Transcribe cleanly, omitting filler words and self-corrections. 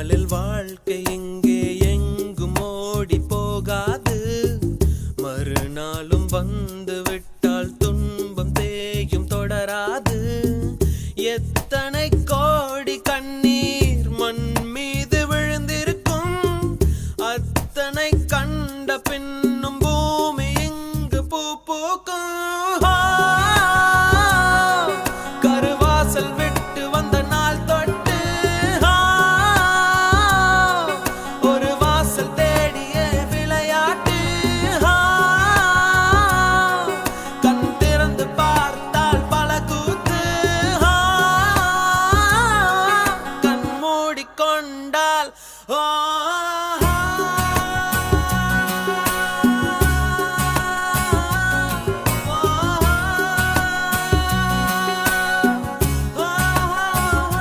நாளில் வாழ்க்கை எங்கே எங்கும் ஓடி போகாது. மறுநாளும் வந்து விட்டால் துன்பம் தேயும் தொடராது. எத்தனை கோடி கண்ணீர் மண் மீது விழுந்திருக்கும். அத்தனை கண்ட பின்னும் பூமி இங்கு பூ பூக்கும். கருவாசல் விட்டு வந்த நாள் தொட்டு ஒரு வாசல் தேடிய விளையாட்டு. கண் திறந்து பார்த்தால் பல கூத்து. கண் மூடிக்கொண்டால்